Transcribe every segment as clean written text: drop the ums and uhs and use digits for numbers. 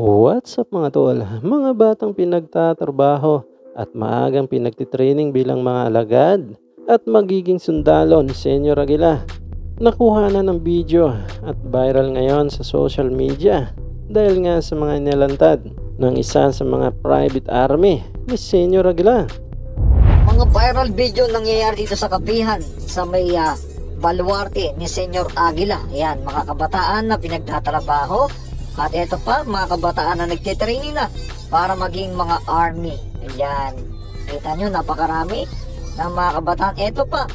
What's up mga tol? Mga batang pinagtatrabaho at maagang pinagtitraining bilang mga alagad at magiging sundalo ni Senyor Aguila. Nakuha na ng video at viral ngayon sa social media dahil nga sa mga inilantad ng isa sa mga private army ni Senyor Aguila. Mga viral video nangyayari dito sa Kapihan sa may baluarte ni Senyor Aguila. Yan, mga kabataan na pinagtatrabaho. At ito pa, mga kabataan na nagtitraining na para maging mga army. Ayan. Kita nyo, napakarami ng mga kabataan. Ito pa,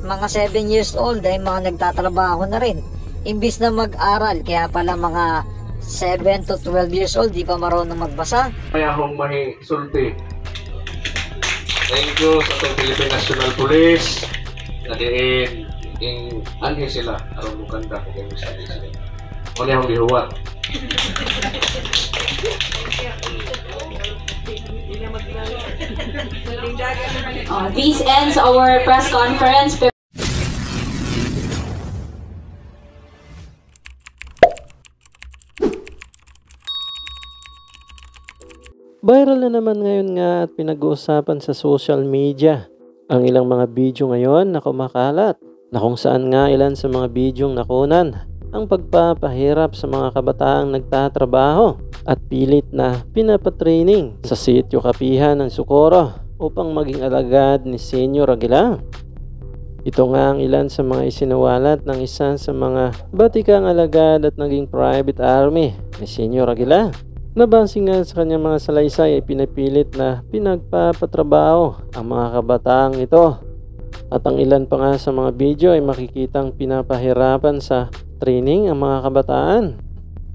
mga 7 years old ay mga nagtatrabaho na rin. Imbis na mag-aral, kaya pala mga 7 to 12 years old, di pa marunong magbasa. Kaya akong mahisulti. Thank you sa itong Philippine National Police. Nadiin, alin sila, aron mo kanda kung ganyan sa sila. Muli akong lihuwat. This ends our press conference. Viral na naman ngayon nga at pinag-uusapan sa social media ang ilang mga video ngayon na kumakalat na kung saan nga ilan sa mga bidyong nakunan ang pagpapahirap sa mga kabataang nagtatrabaho at pilit na pinapatraining sa sitio Kapihan ng Socorro upang maging alagad ni Senyor Aguila. Ito nga ang ilan sa mga isinawalat ng isa sa mga batikang alagad at naging private army ni Senyor Aguila. Nabase nga sa kanyang mga salaysay ay pinapilit na pinagpapatrabaho ang mga kabataang ito. At ang ilan pa nga sa mga video ay makikitang pinapahirapan sa training ang mga kabataan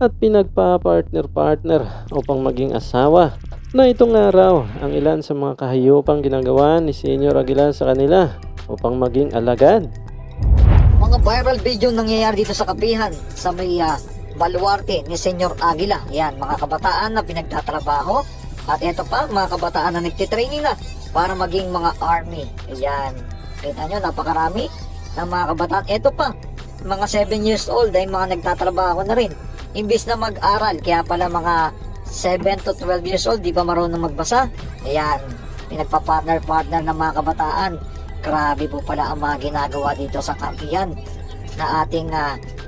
at pinagpa-partner-partner upang maging asawa, na itong araw ang ilan sa mga kahayupang ginagawa ni Senyor Aguila sa kanila upang maging alagad. Mga viral video nangyayari dito sa Kapihan sa may baluarte ni Senyor Aguila. Yan, mga kabataan na pinagtatrabaho. At ito pa, mga kabataan na nagtitraining na para maging mga army. Ayan, kita nyo, napakarami ng mga kabataan. Ito pa, mga 7 years old ay mga nagtatrabaho na rin. Imbis na mag-aral, kaya pala mga 7 to 12 years old, di pa marunong magbasa. Ayan, pinagpa-partner-partner ng mga kabataan. Grabe po pala ang mga ginagawa dito sa Kapihan na ating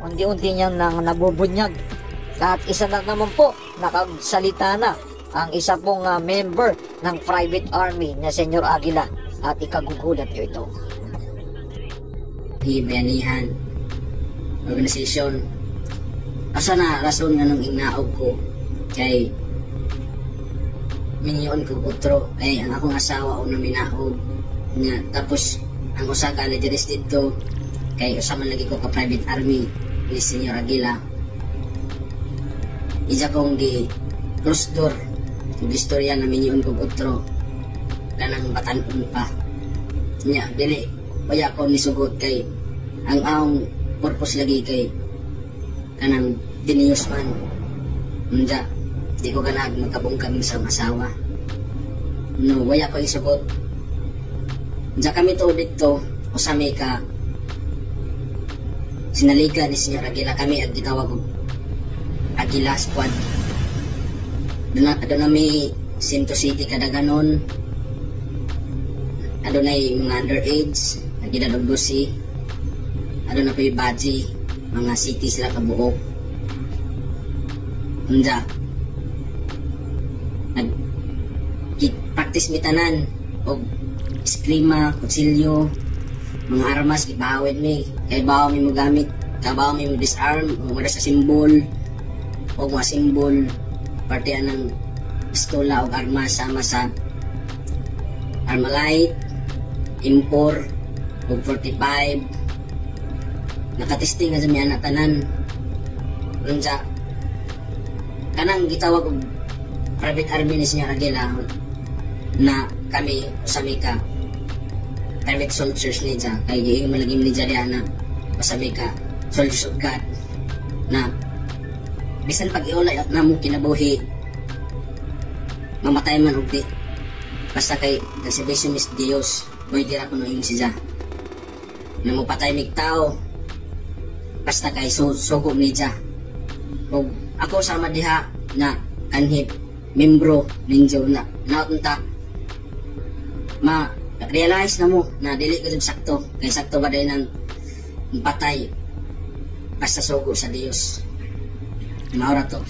unti-unti niyang nabubunyag. At isa na naman po, nakagsalita na ang isa pong member ng private army na Senyor Aguila at ikagugulat nyo ito. Bayanihan organisasyon asa na rason nga nung inaog ko kay minyon ko utro ay ang akong asawa una minaog nga tapos ang usa ka leaders dito kay usa man lagi ko ka private army ni Senyor Aguila. Isa kong di close door istorya nga minyon ko utro kanang batan-on pa nya dili kaya ko nisugot kay ang aong purpose lagi kay kanang diniyos manunda di ko ganag magkabungkag sa asawa no waya ko isugotunda kami to dito usami ka sinaliga ni Senyor Aguila kami at gitawag og Aguila Squad doon nami Sinto City kadaganon adunay mga underage nagidadog dosi adun na po yung badge mga city sila kabuok handa nag-practice mitanan o eskrima, kutsilyo mga armas gibawid mi kay bawa mi mo gamit kabawa mi mo disarm o mga sa simbol o mga simbol partiyan ng pistola o armas sama sa Armalite impor o 45 nakatesting nga sa mga tanan unsa kanang gitawag og private army ni Senyor Aguila na kami usami ka private soldiers ni siya kay giingon malagim ni siya na usami ka soldiers of God na bisan pag iulay at namo kinabuhi mamatay man og di basta kay nagsibisyo mis Dios pwede ra kuno yung siya na mo patay mig tao basta kay sugo ni siya o ako sama diha na anhip membro ninyo na naunta ma-realize na mo na dili ko sakto kay sakto ba din ang patay basta sugo sa Dios. Maura to.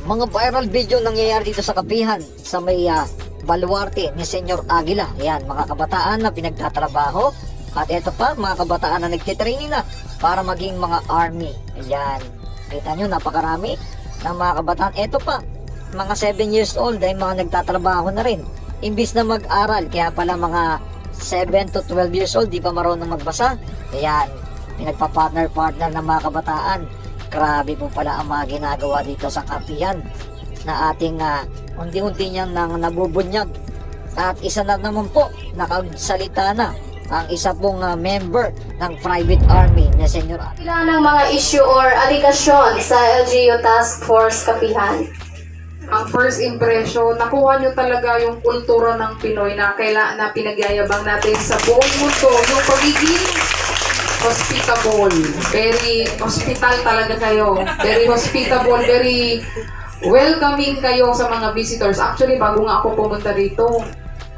Mga viral video nangyayari dito sa kapihan sa may baluarte ni Senyor Aguila. Ayan, mga kabataan na pinagtatrabaho. At ito pa, mga kabataan na nagtitraining na para maging mga army. Ayan, kita nyo, napakarami ng mga kabataan. Ito pa, mga 7 years old ay mga nagtatrabaho na rin. Imbis na mag-aral, kaya pala mga 7 to 12 years old, di pa marunong magbasa. Ayan, pinagpa-partner ng mga kabataan. Grabe po pala ang mga ginagawa dito sa kapihan na ating unti-unti niyang nabubunyag. At isa na naman po, nakagsalita na ang isa pong member ng private army na Senyor Aguila. Ilan ng mga issue or aligasyon sa LGU Task Force Kapihan? Ang first impression, nakuha nyo talaga yung kultura ng Pinoy na na pinagyayabang natin sa buong mundo, yung pagiging hospitable. Very hospital talaga kayo. Very hospitable, very welcoming kayo sa mga visitors. Actually, bago nga ako pumunta dito,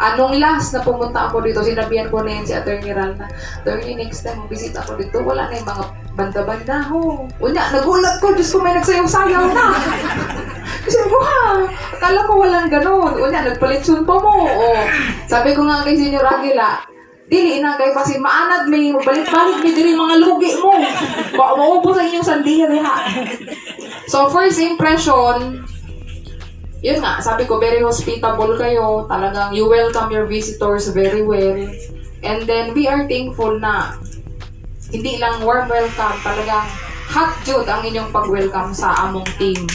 anong last na pumunta ako dito, sinabihan ko na yan si Attorney Ral na, Attorney, next time visit ako dito, wala na yung mga banda-banda ho. Unya, nagulat ko, Diyos ko, may nagsayaw-sayaw na. Kasi ko akala ko walang ganun. Unya, nagpalitsun pa mo. O, sabi ko nga kay Senyor Aguila, dili na kay kasi maanad may balik-balik may dili mga lugi mo. Maupo sa inyong sandiri ha. So first impression, yun nga, sabi ko very hospitable kayo. Talagang you welcome your visitors very well. And then we are thankful na hindi lang warm welcome, talagang hot jud ang inyong pag-welcome sa among team.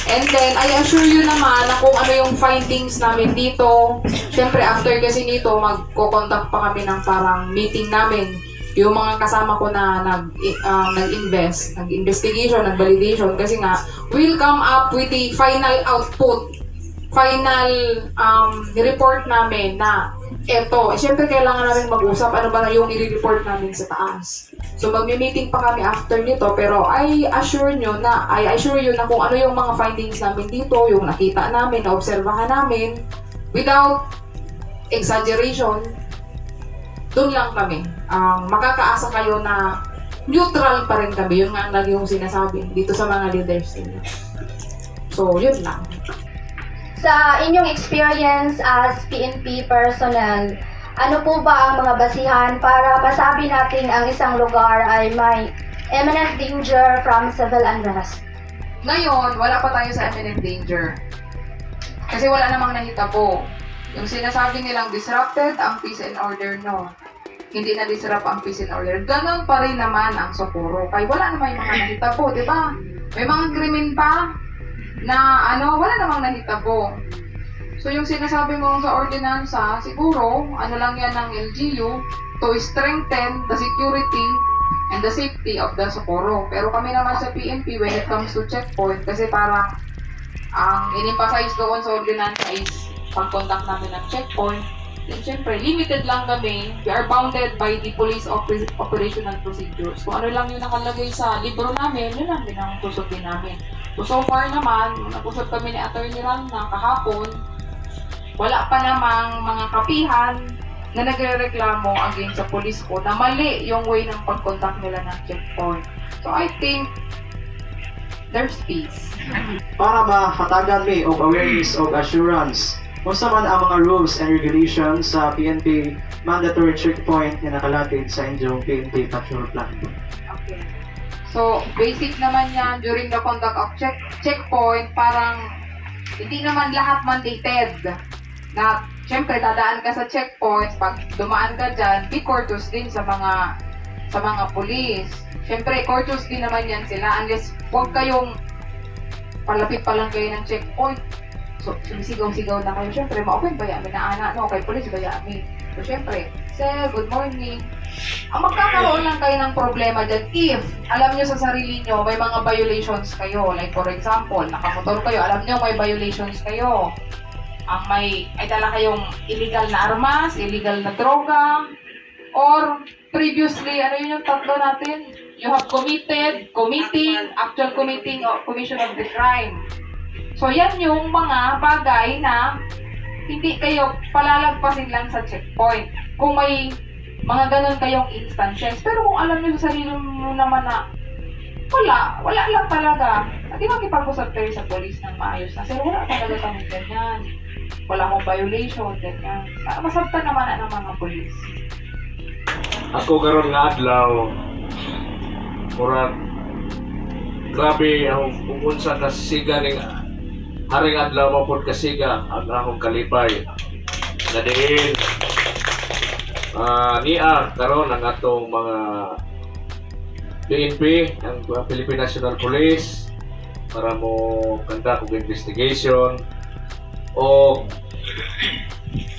And then, I assure you naman na kung ano yung findings namin dito, syempre after kasi nito, magko-contact pa kami ng parang meeting namin. Yung mga kasama ko na nag-investigation, nag-validation, kasi nga, we'll come up with the final output, final report namin na eto, syempre kailangan namin mag-usap ano ba na yung i-report namin sa taas. So magmi-meeting pa kami after nito, pero I assure you na kung ano yung mga findings namin dito, yung nakita namin, naobserbahan namin, without exaggeration, doon lang kami. Makakaasa kayo na neutral pa rin kami. Yun nga lagi yung sinasabi dito sa mga leaders nila. So, yun lang. Sa inyong experience as PNP personnel, ano po ba ang mga basihan para masabi natin ang isang lugar ay may imminent danger from civil unrest? Ngayon, wala pa tayo sa imminent danger. Kasi wala namang nahitabo. Yung sinasabi nilang disrupted ang peace and order, no. Hindi na disrupt ang peace and order. Ganon pa rin naman ang Socorro. Kaya wala namang yung mga nahitabo, di ba? May mga krimen pa na wala namang nahitabo. So yung sinasabi mo sa ordinansa, siguro, lang yan ng LGU to strengthen the security and the safety of the Socorro. Pero kami naman sa PNP, when it comes to checkpoint, kasi parang ang in-emphasize doon sa ordinansa is pag-contact namin ng checkpoint. Then syempre, limited lang kami. We are bounded by the police operational procedures. Kung ano lang yung nakalagay sa libro namin, yun lang din ang susundin namin. So far naman, nag-usap kami ni Attorney Ral na kahapon, wala pa namang mga kapihan na nagre-reklamo against sa police ko na mali yung way ng pag-contact nila ng checkpoint. So I think there's peace. Para mahatagan mi og awareness og assurance, kung man ang mga rules and regulations sa PNP mandatory checkpoint na nakalatid sa inyong PNP patrol plan. Okay. So, basic naman yan during the conduct of checkpoint, parang hindi naman lahat mandated na syempre dadaan ka sa checkpoint, pag dumaan ka dyan, be courteous din sa mga police. Syempre, courteous din naman yan sila unless huwag kayong palapit pa lang kayo ng checkpoint. So, sumisigaw-sigaw na kayo. Syempre, ma-open ba yamin na anak? No, kay police ba yamin? So, syempre, sir, good morning. Ang magkakaroon lang kayo ng problema dyan if alam nyo sa sarili nyo may mga violations kayo. Like for example, nakamotor kayo, alam nyo may violations kayo. Ang may dala kayong illegal na armas, illegal na droga, or previously, ano yun yung tatlo natin? You have committing, actual committing, or commission of the crime. So yan yung mga bagay na hindi kayo palalagpasin lang sa checkpoint. Kung may mga ganun kayong instances. Pero kung alam nyo sa sarili mo naman na wala lang talaga. At di makipag-usap kayo sa police ng maayos na, sir, wala talaga kami ganyan. Wala akong violation, ganyan. Masabtan naman ng mga police. Ako karon nga adlaw, murag grabe ang unsa ka siga ning haring adlaw mo pod kasiga ang akong kalipay. Na diin niya karon ang atong mga PNP, ang Philippine National Police para mo kanta og investigation o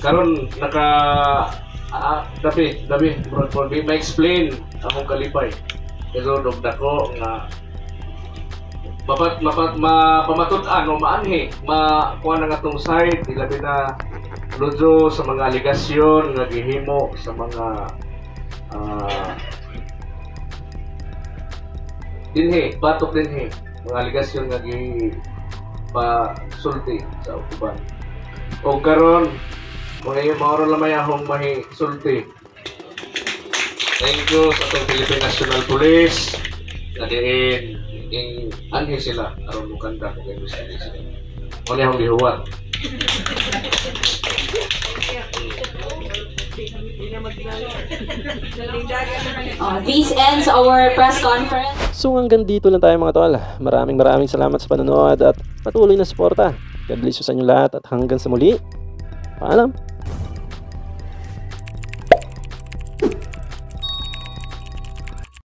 karon naka dabi murag di ma-explain akong kalipay pero dog dako nga mapamatud-an o maanhi makuha na nga tong side ilabi na lujo sa mga aligasyon nga gihimo sa mga batok dinhi mga aligasyon nga pasulti sa uban o karon mga mauro lamay akong mahisulti. Thank you sa itong Philippine National Police na diin anhi sila aron mukanda kung gano'n sila muna akong lihuwat. This ends our press conference. So hanggang dito lang tayo mga tol. Maraming salamat sa panonood at patuloy na suporta. God bless you sa inyo lahat at hanggang sa muli. Paalam!